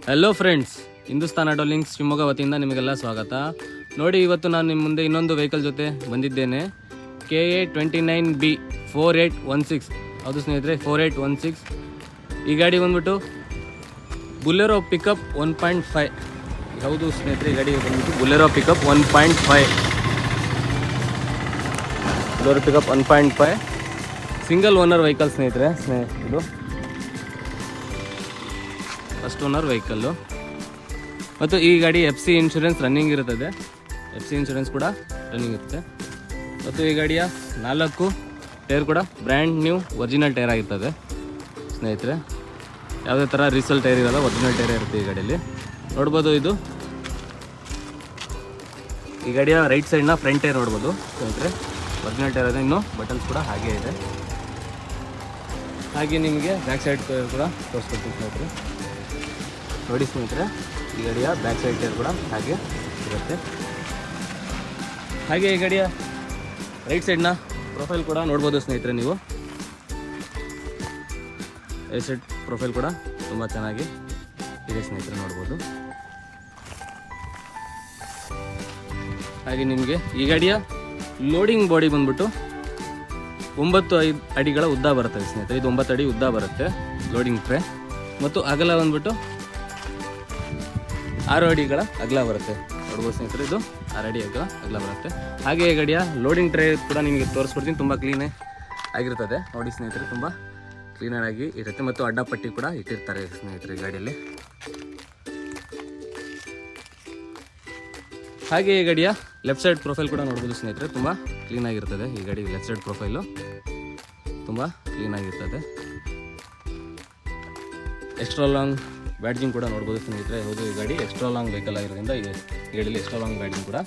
Hello friends, Hindustan auto links Shivamogga ವತಿಯಿಂದ ನಿಮಗೆಲ್ಲ ಸ್ವಾಗತ. ನೋಡಿ, ಇವತ್ತು ನಾನು ನಿಮ್ಮ ಮುಂದೆ ಇನ್ನೊಂದು ವೆಹಿಕಲ್ ಜೊತೆ ಬಂದಿದ್ದೇನೆ. KA29B 4816. ಹೌದು ಸ್ನೇಹಿತರೆ, 4816. ಈ ಗಾಡಿ ಬಂದ್ಬಿಟ್ಟು ಬುಲೆರೋ ಪಿಕಪ್ 1.5. ಹೌದು ಸ್ನೇಹಿತರೆ, ಈ ಗಾಡಿ ಬಂದ್ಬಿಟ್ಟು Bolero pickup 1.5. Bolero pickup 1.5 single owner vehicle ಸ್ನೇಹಿತರೆ. ಇದು ಫಸ್ಟ್ ಓನರ್ ವೆಹಿಕಲ್ಲು. ಮತ್ತು ಈ ಗಾಡಿ FC ಇನ್ಶೂರೆನ್ಸ್ ರನ್ನಿಂಗ್ ಇರುತ್ತದೆ. FC ಇನ್ಶೂರೆನ್ಸ್ ಕೂಡ ರನ್ನಿಂಗ್ ಇರುತ್ತೆ. ಮತ್ತು ಈ ಗಾಡಿಯ 4 ಟೈರ್ ಕೂಡ ಬ್ರ್ಯಾಂಡ್ ನ್ಯೂ ಒರಿಜಿನಲ್ ಟೈರ್ ಆಗಿರ್ತದೆ ಸ್ನೇಹಿತರೆ. ಯಾವುದೇ ಥರ ರೀಸೇಲ್ ಟೈರ್ ಇರೋಲ್ಲ, ಒರಿಜಿನಲ್ ಟೈರ್ ಇರುತ್ತೆ ಈ ಗಾಡಿಯಲ್ಲಿ. ನೋಡ್ಬೋದು, ಇದು ಈ ಗಾಡಿಯ ರೈಟ್ ಸೈಡ್ನ ಫ್ರಂಟ್ ಟೈರ್ ನೋಡ್ಬೋದು ಸ್ನೇಹಿತರೆ. ಒರಿಜಿನಲ್ ಟೈರ್ ಇದೆ. ಇನ್ನು ಬಟನ್ಸ್ ಕೂಡ ಹಾಗೇ ಇದೆ. ಹಾಗೆ ನಿಮಗೆ ಬ್ಯಾಕ್ ಸೈಡ್ ಕೂಡ ತೋರಿಸ್ಕೊಡ್ತೀನಿ ಸ್ನೇಹಿತರೆ. ನೋಡಿ ಸ್ನೇಹಿತರೆ, ಈ ಗಾಡಿಯ ಬ್ಯಾಕ್ ಸೈಡ್ ಟೈರ್ ಕೂಡ ಹಾಗೆ ಇರುತ್ತೆ. ಹಾಗೆ ಈ ಗಾಡಿಯ ರೈಟ್ ಸೈಡ್ನ ಪ್ರೊಫೈಲ್ ಕೂಡ ನೋಡ್ಬೋದು ಸ್ನೇಹಿತರೆ. ನೀವು ರೈಟ್ ಸೈಡ್ ಪ್ರೊಫೈಲ್ ಕೂಡ ತುಂಬ ಚೆನ್ನಾಗಿ ಇದೆ ಸ್ನೇಹಿತರೆ, ನೋಡ್ಬೋದು. ಹಾಗೆ ನಿಮಗೆ ಈ ಗಾಡಿಯ ಲೋಡಿಂಗ್ ಬಾಡಿ ಬಂದ್ಬಿಟ್ಟು 9 ಅಡಿಗಳ ಉದ್ದ ಬರುತ್ತೆ ಸ್ನೇಹಿತರೆ. ಇದು 9 ಅಡಿ ಉದ್ದ ಬರುತ್ತೆ ಲೋಡಿಂಗ್ ಟ್ರೇ. ಮತ್ತು ಅಗಲ ಬಂದ್ಬಿಟ್ಟು 6 ಅಡಿಗಳ ಅಗಲ ಬರುತ್ತೆ. ನೋಡ್ಬೋದು ಸ್ನೇಹಿತರೆ, ಇದು 6 ಅಡಿ ಅಗಲ ಬರುತ್ತೆ. ಹಾಗೆ ಈ ಗಾಡಿಯ ಲೋಡಿಂಗ್ ಟ್ರೇ ಕೂಡ ನಿಮಗೆ ತೋರಿಸ್ಕೊಡ್ತೀನಿ. ತುಂಬ ಕ್ಲೀನೇ ಆಗಿರ್ತದೆ ನೋಡಿ ಸ್ನೇಹಿತರೆ, ತುಂಬ ಕ್ಲೀನಾಗಿ ಇರುತ್ತೆ. ಮತ್ತು ಅಡ್ಡಪಟ್ಟಿ ಕೂಡ ಇಟ್ಟಿರ್ತಾರೆ ಸ್ನೇಹಿತರೆ ಈ ಗಾಡಿಯಲ್ಲಿ. ಹಾಗೆ ಈ ಗಾಡಿಯ ಲೆಫ್ಟ್ ಸೈಡ್ ಪ್ರೊಫೈಲ್ ಕೂಡ ನೋಡ್ಬೋದು ಸ್ನೇಹಿತರೆ. ತುಂಬ ಕ್ಲೀನಾಗಿರ್ತದೆ ಈ ಗಾಡಿ ಲೆಫ್ಟ್ ಸೈಡ್ ಪ್ರೊಫೈಲು, ತುಂಬ ಕ್ಲೀನಾಗಿರ್ತದೆ. ಎಕ್ಸ್ಟ್ರಾ ಲಾಂಗ್ ಬ್ಯಾಡ್ಜಿಂಗ್ ಕೂಡ ನೋಡ್ಬೋದು ಸ್ನೇಹಿತರೆ. ಹೌದು, ಈ ಗಾಡಿ ಎಕ್ಸ್ಟ್ರಾ ಲಾಂಗ್ ವೆಹಿಕಲ್ ಆಗಿರೋದ್ರಿಂದ ಈ ಗಾಡಿಯಲ್ಲಿ ಎಕ್ಸ್ಟ್ರಾ ಲಾಂಗ್ ಬ್ಯಾಡ್ಜಿಂಗ್ ಕೂಡ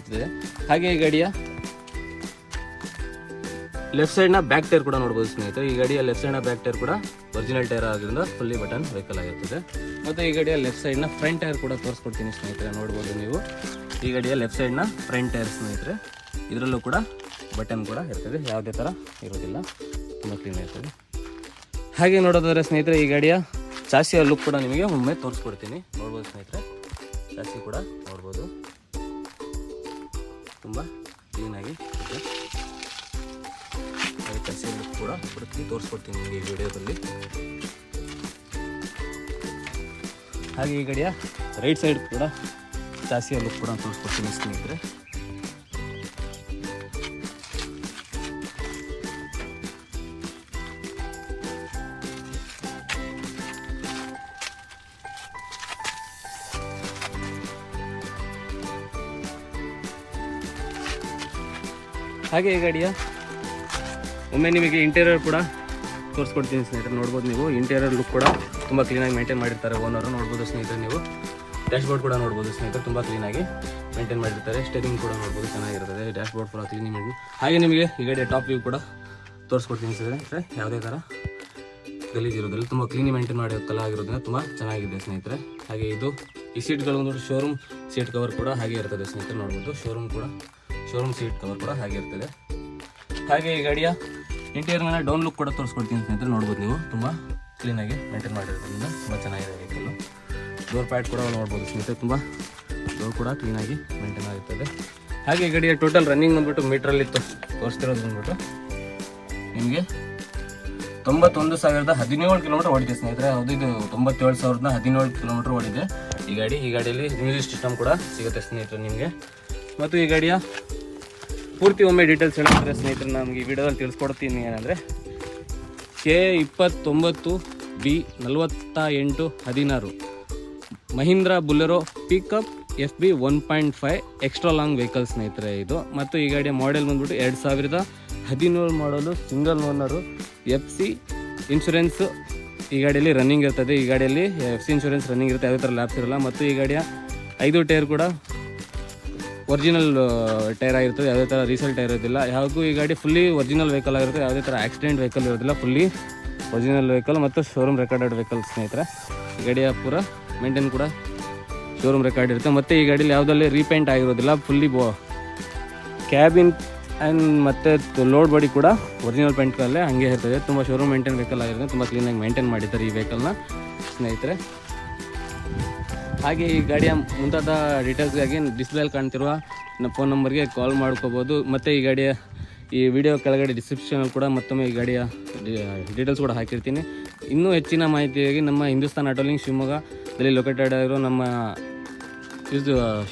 ಇದೆ. ಹಾಗೆ ಈ ಗಾಡಿಯ ಲೆಫ್ಟ್ ಸೈಡ್ನ ಬ್ಯಾಕ್ ಟೈರ್ ಕೂಡ ನೋಡ್ಬೋದು ಸ್ನೇಹಿತರೆ. ಈ ಗಾಡಿಯ ಲೆಫ್ಟ್ ಸೈಡ್ನ ಬ್ಯಾಕ್ ಟೈರ್ ಕೂಡ ಒರಿಜಿನಲ್ ಟೈರ್ ಆಗಿರೋದ್ರಿಂದ ಫುಲ್ಲಿ ಬಟನ್ ವೆಹಿಕಲ್ ಆಗಿರ್ತದೆ. ಮತ್ತು ಈ ಗಾಡಿಯ ಲೆಫ್ಟ್ ಸೈಡ್ನ ಫ್ರಂಟ್ ಟೈರ್ ಕೂಡ ತೋರಿಸ್ಕೊಡ್ತೀನಿ ಸ್ನೇಹಿತರೆ. ನೋಡ್ಬೋದು ನೀವು ಈ ಗಾಡಿಯ ಲೆಫ್ಟ್ ಸೈಡ್ನ ಫ್ರಂಟ್ ಟೈರ್ ಸ್ನೇಹಿತರೆ. ಇದರಲ್ಲೂ ಕೂಡ ಬಟನ್ ಕೂಡ ಇರ್ತದೆ, ಯಾವುದೇ ಥರ ಇರೋದಿಲ್ಲ, ತುಂಬ ಕ್ಲೀನ್ ಇರ್ತದೆ. ಹಾಗೆ ನೋಡೋದಾದ್ರೆ ಸ್ನೇಹಿತರೆ, ಈ ಗಾಡಿಯ ಚಾಸಿಯ ಲುಕ್ ಕೂಡ ನಿಮಗೆ ಒಮ್ಮೆ ತೋರಿಸ್ಕೊಡ್ತೀನಿ. ನೋಡ್ಬೋದು ಸ್ನೇಹಿತರೆ, ಚಾಸಿ ಕೂಡ ನೋಡ್ಬೋದು, ತುಂಬ ಕ್ಲೀನಾಗಿ ಇದೆ. ಚಾಸಿಯ ಲುಕ್ ಕೂಡ ತೋರಿಸ್ಕೊಡ್ತೀನಿ ನಿಮಗೆ ಈ ವಿಡಿಯೋದಲ್ಲಿ. ಹಾಗೆ ಈ ಗಾಡಿಯ ರೈಟ್ ಸೈಡ್ ಕೂಡ ಚಾಸಿಯ ಲುಕ್ ಕೂಡ ತೋರಿಸ್ಕೊಡ್ತೀನಿ ಸ್ನೇಹಿತರೆ. ಹಾಗೆ ಈ ಗಾಡಿಯ ಒಮ್ಮೆ ನಿಮಗೆ ಇಂಟೀರಿಯರ್ ಕೂಡ ತೋರಿಸ್ಕೊಡ್ತೀನಿ ಸ್ನೇಹಿತರೆ. ನೋಡ್ಬೋದು ನೀವು ಇಂಟೀರಿಯರ್ ಲುಕ್ ಕೂಡ ತುಂಬ ಕ್ಲೀನಾಗಿ ಮೇಂಟೈನ್ ಮಾಡಿರ್ತಾರೆ ಓನರು. ನೋಡ್ಬೋದು ಸ್ನೇಹಿತರೆ, ನೀವು ಡ್ಯಾಶ್ ಬೋರ್ಡ್ ಕೂಡ ನೋಡ್ಬೋದು ಸ್ನೇಹಿತರೆ, ತುಂಬ ಕ್ಲೀನಾಗಿ ಮೇಂಟೈನ್ ಮಾಡಿರ್ತಾರೆ. ಸ್ಟೇರಿಂಗ್ ಕೂಡ ನೋಡ್ಬೋದು, ಚೆನ್ನಾಗಿರ್ತದೆ. ಡ್ಯಾಶ್ ಬೋರ್ಡ್ ಕೂಡ ಕ್ಲೀನಿಂಗ್ ಮಾಡಿ. ಹಾಗೆ ನಿಮಗೆ ಈ ಗಾಡಿಯ ಟಾಪ್ ವ್ಯೂ ಕೂಡ ತೋರಿಸ್ಕೊಡ್ತೀನಿ ಸ್ನೇಹಿತರೆ. ಯಾವುದೇ ಥರ ಗಲೀಜ್ ಇರೋದಿಲ್ಲ, ತುಂಬ ಕ್ಲೀನಿ ಮೇಂಟೈನ್ ಮಾಡಿರುತ್ತಲ್ಲ ಆಗಿರೋದ್ರಿಂದ ತುಂಬ ಚೆನ್ನಾಗಿದೆ ಸ್ನೇಹಿತರೆ. ಹಾಗೆ ಇದು ಈ ಸೀಟ್ಗಳು ಒಂದು ಶೋರೂಮ್ ಸೀಟ್ ಕವರ್ ಕೂಡ ಹಾಗೆ ಇರ್ತದೆ ಸ್ನೇಹಿತರೆ. ನೋಡ್ಬೋದು ಶೋರೂಮ್ ಸೀಟ್ ಕವರ್ ಕೂಡ ಹಾಗೆ ಇರ್ತದೆ. ಹಾಗೆ ಈ ಗಾಡಿಯ ಇಂಟೀರಿಯರ್ನ ಡೌನ್ ಲುಕ್ ಕೂಡ ತೋರಿಸ್ಕೊಡ್ತೀನಿ ಸ್ನೇಹಿತರೆ. ನೋಡ್ಬೋದು ನೀವು, ತುಂಬ ಕ್ಲೀನಾಗಿ ಮೇಂಟೈನ್ ಮಾಡಿರೋದ್ರಿಂದ ತುಂಬ ಚೆನ್ನಾಗಿದೆ ವೆಹಿಕಲ್ಲು. ಡೋರ್ ಪ್ಯಾಡ್ ಕೂಡ ನೋಡ್ಬೋದು ಸ್ನೇಹಿತರೆ, ತುಂಬ ಡೋರ್ ಕೂಡ ಕ್ಲೀನಾಗಿ ಮೇಂಟೈನ್ ಆಗಿರ್ತದೆ. ಹಾಗೆ ಈ ಗಾಡಿಯ ಟೋಟಲ್ ರನ್ನಿಂಗ್ ಬಂದ್ಬಿಟ್ಟು ಮೀಟ್ರಲ್ಲಿ ತೋರಿಸ್ತಿರೋದು ಬಂದ್ಬಿಟ್ಟು ನಿಮಗೆ 91,017 ಕಿಲೋಮೀಟರ್ ಓಡಿದೆ ಸ್ನೇಹಿತರೆ. ಹೌದು, ಇದು 97,017 ಕಿಲೋಮೀಟರ್ ಓಡಿದೆ ಈ ಗಾಡಿಯಲ್ಲಿ ಮ್ಯೂಸಿಕ್ ಸಿಸ್ಟಮ್ ಕೂಡ ಸಿಗುತ್ತೆ ಸ್ನೇಹಿತರೆ ನಿಮಗೆ. ಮತ್ತು ಈ ಗಾಡಿಯ ಪೂರ್ತಿ ಒಮ್ಮೆ ಡೀಟೇಲ್ಸ್ ಹೇಳಿದ್ರೆ ಸ್ನೇಹಿತರೆ, ನಮಗೆ ಈ ವಿಡಿಯೋದಲ್ಲಿ ತಿಳಿಸ್ಕೊಡ್ತೀನಿ. ಏನಂದರೆ K29B 4816 Mahindra Bolero pickup FB 1.5 extra long vehicle ಸ್ನೇಹಿತರೆ ಇದು. ಮತ್ತು ಈ ಗಾಡಿಯ ಮಾಡೆಲ್ ಬಂದ್ಬಿಟ್ಟು 2017 ಮಾಡಲು, ಸಿಂಗಲ್ ಓನರು, FC ಇನ್ಶೂರೆನ್ಸು ಈ ಗಾಡಿಯಲ್ಲಿ ರನ್ನಿಂಗ್ ಇರ್ತದೆ. ಈ ಗಾಡಿಯಲ್ಲಿ FC ಇನ್ಶೂರೆನ್ಸ್ ರನ್ನಿಂಗ್ ಇರುತ್ತೆ, ಯಾವುದೇ ಥರ ಲ್ಯಾಪ್ಸ್ ಇರಲ್ಲ. ಮತ್ತು ಈ ಗಾಡಿಯ 5 ಟೈರ್ ಕೂಡ ಒರಿಜಿನಲ್ ಟೈರ್ ಆಗಿರ್ತದೆ, ಯಾವುದೇ ಥರ ರೀಸೇಲ್ ಟೈರ್ ಇರೋದಿಲ್ಲ. ಹಾಗೂ ಈ ಗಾಡಿ ಫುಲ್ಲಿ ಒರಿಜಿನಲ್ ವೆಹಿಕಲ್ ಆಗಿರುತ್ತೆ, ಯಾವುದೇ ಥರ ಆಕ್ಸಿಡೆಂಟ್ ವೆಹಿಕಲ್ ಇರೋದಿಲ್ಲ, ಫುಲ್ಲಿ ಒರಿಜಿನಲ್ ವೆಹಿಕಲ್ ಮತ್ತು ಶೋರೂಮ್ ರೆಕಾರ್ಡೆಡ್ ವೆಹಿಕಲ್ ಸ್ನೇಹಿತರೆ. ಈ ಗಾಡಿಯ ಪೂರ ಮೇಂಟೈನ್ ಕೂಡ ಶೋರೂಮ್ ರೆಕಾರ್ಡ್ ಇರುತ್ತೆ. ಮತ್ತು ಈ ಗಾಡಿಯಲ್ಲಿ ಯಾವುದಲ್ಲೇ ರೀಪೇಂಟ್ ಆಗಿರೋದಿಲ್ಲ, ಫುಲ್ಲಿ ಕ್ಯಾಬಿನ್ ಆ್ಯಂಡ್ ಮತ್ತು ಲೋಡ್ ಬಾಡಿ ಕೂಡ ಒರಿಜಿನಲ್ ಪೇಂಟಲ್ಲೇ ಹಾಗೆ ಇರ್ತದೆ. ತುಂಬ ಶೋರೂಮ್ ಮೇಂಟೈನ್ ವೆಹಿಕಲ್ ಆಗಿರುತ್ತೆ, ತುಂಬ ಕ್ಲೀನಾಗಿ ಮೇಂಟೈನ್ ಮಾಡಿದ್ದಾರೆ ಈ ವೆಹಿಕಲ್ನ ಸ್ನೇಹಿತರೆ. ಹಾಗೆ ಈ ಗಾಡಿಯ ಮುಂತಾದ ಡೀಟೇಲ್ಸ್ಗಾಗಿ ಡಿಸ್ಪ್ಲೇಯಲ್ಲಿ ಕಾಣ್ತಿರುವ ನಮ್ಮ ಫೋನ್ ನಂಬರ್ಗೆ ಕಾಲ್ ಮಾಡ್ಕೋಬೋದು. ಮತ್ತು ಈ ಗಾಡಿಯ ಈ ವಿಡಿಯೋ ಕೆಳಗಡೆ ಡಿಸ್ಕ್ರಿಪ್ಷನಲ್ಲಿ ಕೂಡ ಮತ್ತೊಮ್ಮೆ ಈ ಗಾಡಿಯ ಡೀಟೇಲ್ಸ್ ಕೂಡ ಹಾಕಿರ್ತೀನಿ. ಇನ್ನೂ ಹೆಚ್ಚಿನ ಮಾಹಿತಿಯಾಗಿ ನಮ್ಮ ಹಿಂದೂಸ್ತಾನ್ ಆಟೋ ಲಿಂಕ್ಸ್ ಶಿವಮೊಗ್ಗದಲ್ಲಿ ಲೊಕೇಟೆಡ್ ಆಗಿರೋ ನಮ್ಮ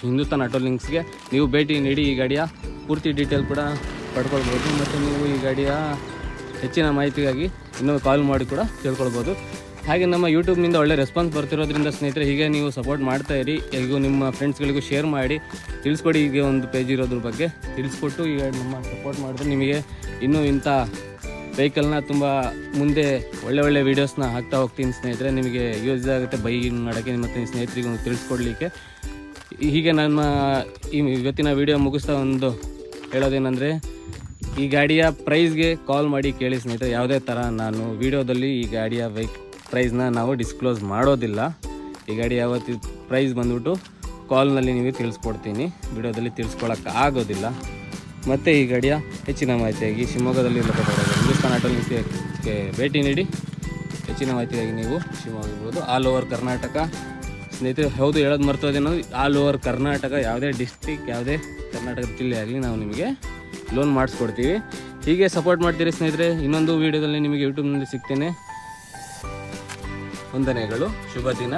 ಹಿಂದೂಸ್ತಾನ್ ಆಟೋ ಲಿಂಕ್ಸ್ಗೆ ನೀವು ಭೇಟಿ ನೀಡಿ ಈ ಗಾಡಿಯ ಪೂರ್ತಿ ಡೀಟೇಲ್ ಕೂಡ ಪಡ್ಕೊಳ್ಬೋದು. ಮತ್ತು ನೀವು ಈ ಗಾಡಿಯ ಹೆಚ್ಚಿನ ಮಾಹಿತಿಗಾಗಿ ಇನ್ನೊಂದು ಕಾಲ್ ಮಾಡಿ ಕೂಡ ತಿಳ್ಕೊಳ್ಬೋದು. ಹಾಗೆ ನಮ್ಮ ಯೂಟ್ಯೂಬ್ನಿಂದ ಒಳ್ಳೆ ರೆಸ್ಪಾನ್ಸ್ ಬರ್ತಿರೋದ್ರಿಂದ ಸ್ನೇಹಿತರೆ ಹೀಗೆ ನೀವು ಸಪೋರ್ಟ್ ಮಾಡ್ತಾಯಿರಿ. ಈಗ ನಿಮ್ಮ ಫ್ರೆಂಡ್ಸ್ಗಳಿಗೂ ಶೇರ್ ಮಾಡಿ ತಿಳಿಸ್ಕೊಡಿ. ಈಗ ಒಂದು ಪೇಜ್ ಇರೋದ್ರ ಬಗ್ಗೆ ತಿಳಿಸ್ಕೊಟ್ಟು ಈಗ ನಮ್ಮ ಸಪೋರ್ಟ್ ಮಾಡಿದ್ರೆ ನಿಮಗೆ ಇನ್ನೂ ಇಂಥ ವೆಹಿಕಲ್ನ ತುಂಬ ಮುಂದೆ ಒಳ್ಳೆ ವೀಡಿಯೋಸ್ನ ಹಾಕ್ತಾ ಹೋಗ್ತೀನಿ ಸ್ನೇಹಿತರೆ. ನಿಮಗೆ ಯೂಸ್ ಆಗುತ್ತೆ ಬೈಕ್ ಮಾಡೋಕ್ಕೆ ಮತ್ತು ನಿಮ್ಮ ಸ್ನೇಹಿತರಿಗೂ ತಿಳಿಸ್ಕೊಡ್ಲಿಕ್ಕೆ. ಹೀಗೆ ನನ್ನ ಇವತ್ತಿನ ವೀಡಿಯೋ ಮುಗಿಸ್ತಾ ಒಂದು ಹೇಳೋದೇನೆಂದರೆ, ಈ ಗಾಡಿಯ ಪ್ರೈಸ್ಗೆ ಕಾಲ್ ಮಾಡಿ ಕೇಳಿ ಸ್ನೇಹಿತರೆ. ಯಾವುದೇ ಥರ ನಾನು ವೀಡಿಯೋದಲ್ಲಿ ಈ ಗಾಡಿಯ ಪ್ರೈಸ್ನ ನಾವು ಡಿಸ್ಕ್ಲೋಸ್ ಮಾಡೋದಿಲ್ಲ. ಈ ಗಾಡಿ ಯಾವತ್ತು ಪ್ರೈಸ್ ಬಂದ್ಬಿಟ್ಟು ಕಾಲ್ನಲ್ಲಿ ನೀವು ತಿಳಿಸ್ಕೊಡ್ತೀನಿ, ವೀಡಿಯೋದಲ್ಲಿ ತಿಳಿಸ್ಕೊಳಕ್ಕೆ ಆಗೋದಿಲ್ಲ. ಮತ್ತು ಈ ಗಾಡಿಯ ಹೆಚ್ಚಿನ ಮಾಹಿತಿಯಾಗಿ ಶಿವಮೊಗ್ಗದಲ್ಲಿ ಲಭ್ಯವಿರೋದು ಹಿಂದೂಸ್ತಾನ್ ಆಟೋ ಲಿಂಕ್ಸ್ಗೆ ಭೇಟಿ ನೀಡಿ ಹೆಚ್ಚಿನ ಮಾಹಿತಿಯಾಗಿ ನೀವು ಶಿವಮೊಗ್ಗ ಇರ್ಬೋದು, ಆಲ್ ಓವರ್ ಕರ್ನಾಟಕ ಸ್ನೇಹಿತರೆ. ಹೌದು, ಹೇಳೋದು ಮರ್ತೋದೇನೋ, ಆಲ್ ಓವರ್ ಕರ್ನಾಟಕ ಯಾವುದೇ ಡಿಸ್ಟ್ರಿಕ್ ಯಾವುದೇ ಕರ್ನಾಟಕದ ಜಿಲ್ಲೆ ಆಗಲಿ ನಾವು ನಿಮಗೆ ಲೋನ್ ಮಾಡಿಸ್ಕೊಡ್ತೀವಿ. ಹೀಗೆ ಸಪೋರ್ಟ್ ಮಾಡ್ತೀರಿ ಸ್ನೇಹಿತರೆ. ಇನ್ನೊಂದು ವೀಡಿಯೋದಲ್ಲಿ ನಿಮಗೆ ಯೂಟ್ಯೂಬ್ನಲ್ಲಿ ಸಿಗ್ತೇನೆ. ವಂದನೆಗಳು, ಶುಭ ದಿನ.